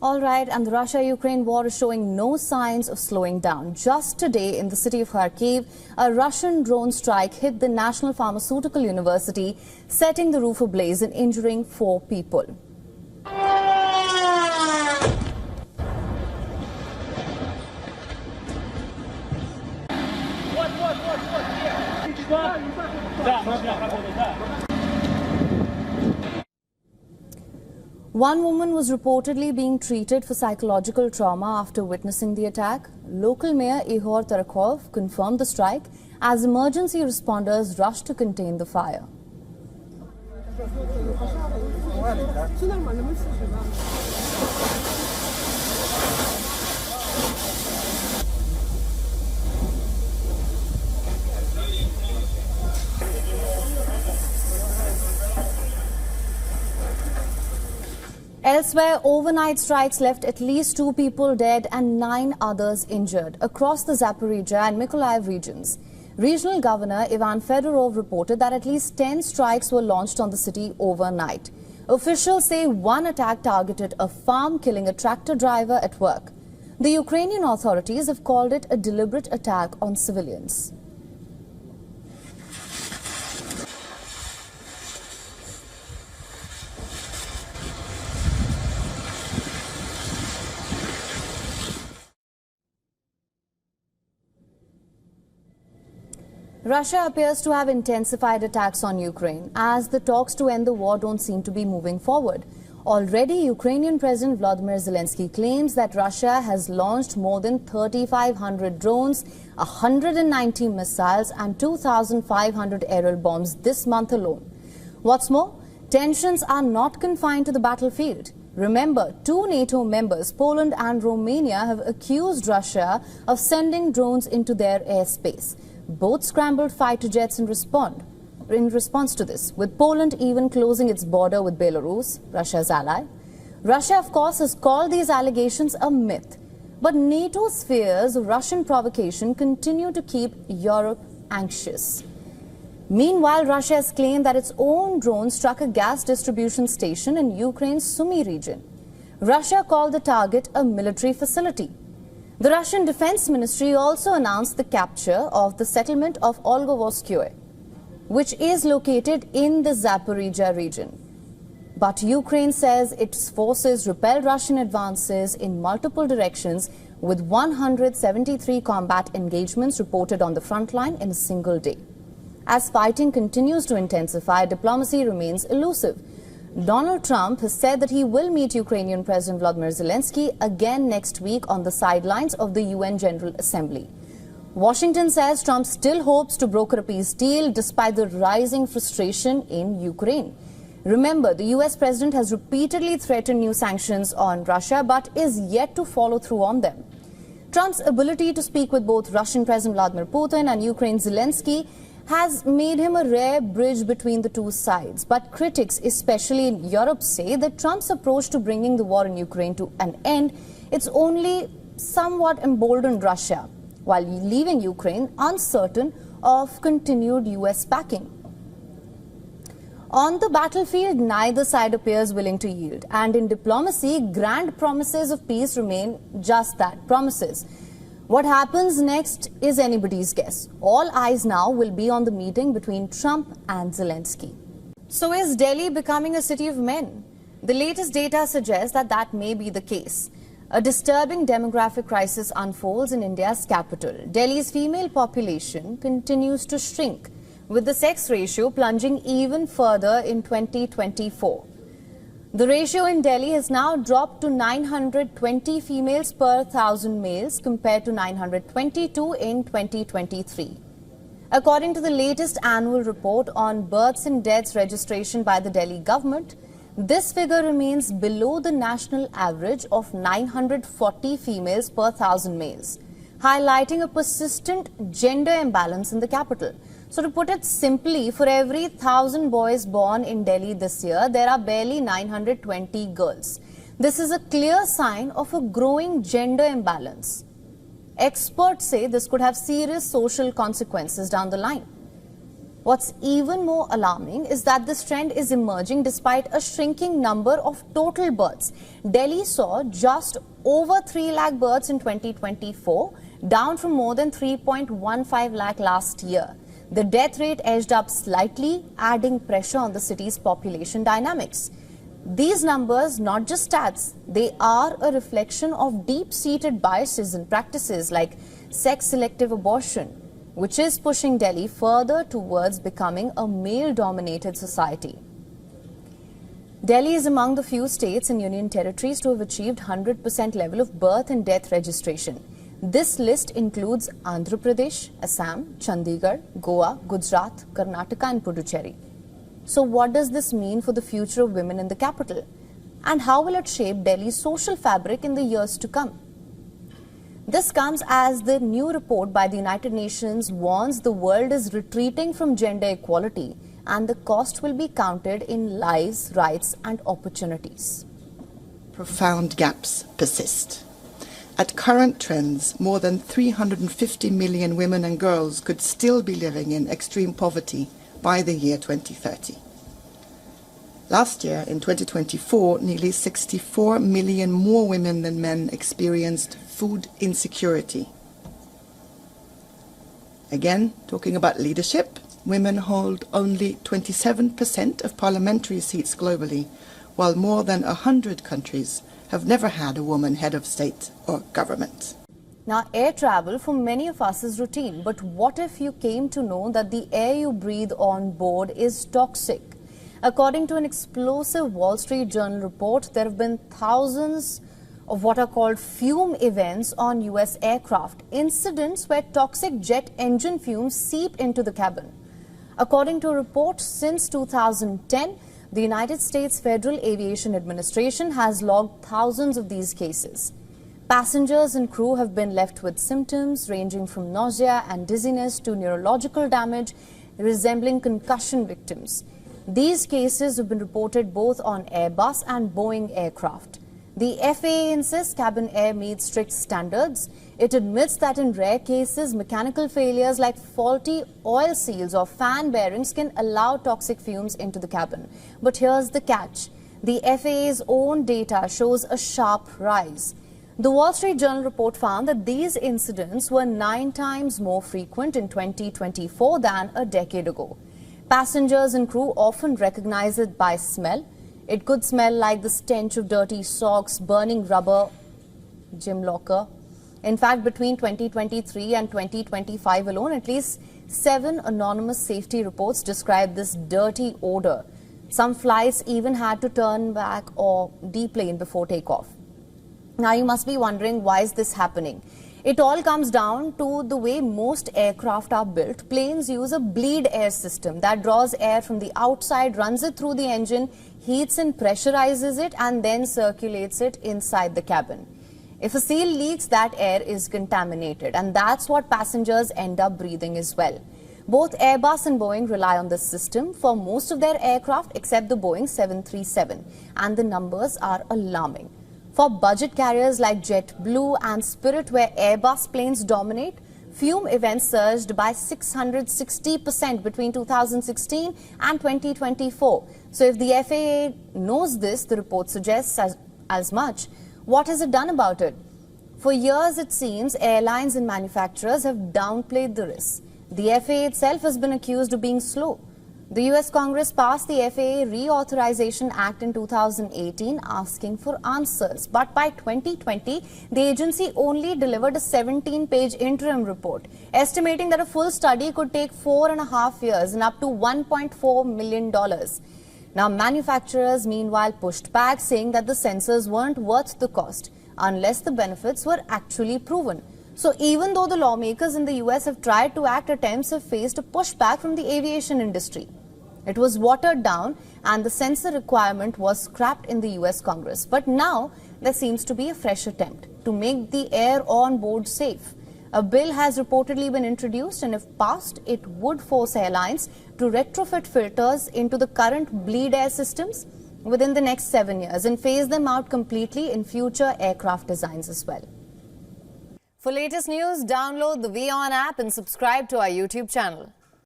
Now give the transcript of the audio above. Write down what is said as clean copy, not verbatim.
All right, and the Russia-Ukraine war is showing no signs of slowing down. Just today in the city of Kharkiv, a Russian drone strike hit the National Pharmaceutical University, setting the roof ablaze and injuring 4 people. One woman was reportedly being treated for psychological trauma after witnessing the attack. Local Mayor Ihor Tarakov confirmed the strike as emergency responders rushed to contain the fire. Elsewhere, overnight strikes left at least 2 people dead and 9 others injured across the Zaporizhzhia and Mykolaiv regions. Regional Governor Ivan Fedorov reported that at least 10 strikes were launched on the city overnight. Officials say one attack targeted a farm, killing a tractor driver at work. The Ukrainian authorities have called it a deliberate attack on civilians. Russia appears to have intensified attacks on Ukraine as the talks to end the war don't seem to be moving forward. Already, Ukrainian President Volodymyr Zelensky claims that Russia has launched more than 3,500 drones, 190 missiles and 2,500 aerial bombs this month alone. What's more, tensions are not confined to the battlefield. Remember, 2 NATO members, Poland and Romania, have accused Russia of sending drones into their airspace. Both scrambled fighter jets in response to this, with Poland even closing its border with Belarus, Russia's ally. Russia, of course, has called these allegations a myth. But NATO's fears of Russian provocation continue to keep Europe anxious. Meanwhile, Russia has claimed that its own drone struck a gas distribution station in Ukraine's Sumy region. Russia called the target a military facility. The Russian Defense Ministry also announced the capture of the settlement of Olgovoskoye, which is located in the Zaporizhzhia region. But Ukraine says its forces repelled Russian advances in multiple directions, with 173 combat engagements reported on the front line in a single day. As fighting continues to intensify, diplomacy remains elusive. Donald Trump has said that he will meet Ukrainian President Volodymyr Zelensky again next week on the sidelines of the UN General Assembly. Washington says Trump still hopes to broker a peace deal despite the rising frustration in Ukraine. Remember, the US President has repeatedly threatened new sanctions on Russia but is yet to follow through on them. Trump's ability to speak with both Russian President Vladimir Putin and Ukraine's Zelensky has made him a rare bridge between the two sides. But critics, especially in Europe, say that Trump's approach to bringing the war in Ukraine to an end, it's only somewhat emboldened Russia, while leaving Ukraine uncertain of continued US backing. On the battlefield, neither side appears willing to yield. And in diplomacy, grand promises of peace remain just that, promises. What happens next is anybody's guess. All eyes now will be on the meeting between Trump and Zelensky. So is Delhi becoming a city of men? The latest data suggests that that may be the case. A disturbing demographic crisis unfolds in India's capital. Delhi's female population continues to shrink, with the sex ratio plunging even further in 2024. The ratio in Delhi has now dropped to 920 females per 1,000 males compared to 922 in 2023. According to the latest annual report on births and deaths registration by the Delhi government, this figure remains below the national average of 940 females per 1,000 males, highlighting a persistent gender imbalance in the capital. So to put it simply, for every 1,000 boys born in Delhi this year, there are barely 920 girls. This is a clear sign of a growing gender imbalance. Experts say this could have serious social consequences down the line. What's even more alarming is that this trend is emerging despite a shrinking number of total births. Delhi saw just over 3 lakh births in 2024, down from more than 3.15 lakh last year. The death rate edged up slightly, adding pressure on the city's population dynamics. These numbers, not just stats, they are a reflection of deep-seated biases and practices like sex-selective abortion, which is pushing Delhi further towards becoming a male-dominated society. Delhi is among the few states and union territories to have achieved 100% level of birth and death registration. This list includes Andhra Pradesh, Assam, Chandigarh, Goa, Gujarat, Karnataka and Puducherry. So what does this mean for the future of women in the capital? And how will it shape Delhi's social fabric in the years to come? This comes as the new report by the United Nations warns the world is retreating from gender equality and the cost will be counted in lives, rights and opportunities. Profound gaps persist. At current trends, more than 350 million women and girls could still be living in extreme poverty by the year 2030. Last year, in 2024, nearly 64 million more women than men experienced food insecurity. Again, talking about leadership, women hold only 27% of parliamentary seats globally, while more than 100 countries have never had a woman head of state or government. Now, air travel for many of us is routine, but what if you came to know that the air you breathe on board is toxic? According to an explosive Wall Street Journal report, there have been thousands of what are called fume events on US aircraft, incidents where toxic jet engine fumes seep into the cabin. According to a report, since 2010, the United States Federal Aviation Administration has logged thousands of these cases. Passengers and crew have been left with symptoms ranging from nausea and dizziness to neurological damage resembling concussion victims. These cases have been reported both on Airbus and Boeing aircraft. The FAA insists cabin air meets strict standards. It admits that in rare cases, mechanical failures like faulty oil seals or fan bearings can allow toxic fumes into the cabin. But here's the catch. The FAA's own data shows a sharp rise. The Wall Street Journal report found that these incidents were 9 times more frequent in 2024 than a decade ago. Passengers and crew often recognize it by smell. It could smell like the stench of dirty socks, burning rubber, gym locker. In fact, between 2023 and 2025 alone, at least 7 anonymous safety reports describe this dirty odor. Some flights even had to turn back or deplane before takeoff. Now, you must be wondering, why is this happening? It all comes down to the way most aircraft are built. Planes use a bleed air system that draws air from the outside, runs it through the engine, heats and pressurizes it, and then circulates it inside the cabin. If a seal leaks, that air is contaminated, and that's what passengers end up breathing as well. Both Airbus and Boeing rely on this system for most of their aircraft except the Boeing 737, and the numbers are alarming. For budget carriers like JetBlue and Spirit, where Airbus planes dominate, fume events surged by 660% between 2016 and 2024. So if the FAA knows this, the report suggests as much, what has it done about it? For years, it seems, airlines and manufacturers have downplayed the risks. The FAA itself has been accused of being slow. The US Congress passed the FAA Reauthorization Act in 2018 asking for answers. But by 2020, the agency only delivered a 17-page interim report, estimating that a full study could take 4.5 years and up to $1.4 million. Now, manufacturers meanwhile pushed back, saying that the sensors weren't worth the cost unless the benefits were actually proven. So even though the lawmakers in the US have tried to act, attempts have faced a pushback from the aviation industry. It was watered down and the sensor requirement was scrapped in the US Congress. But now there seems to be a fresh attempt to make the air on board safe. A bill has reportedly been introduced, and if passed, it would force airlines to retrofit filters into the current bleed air systems within the next 7 years and phase them out completely in future aircraft designs as well. For latest news, download the WION app and subscribe to our YouTube channel.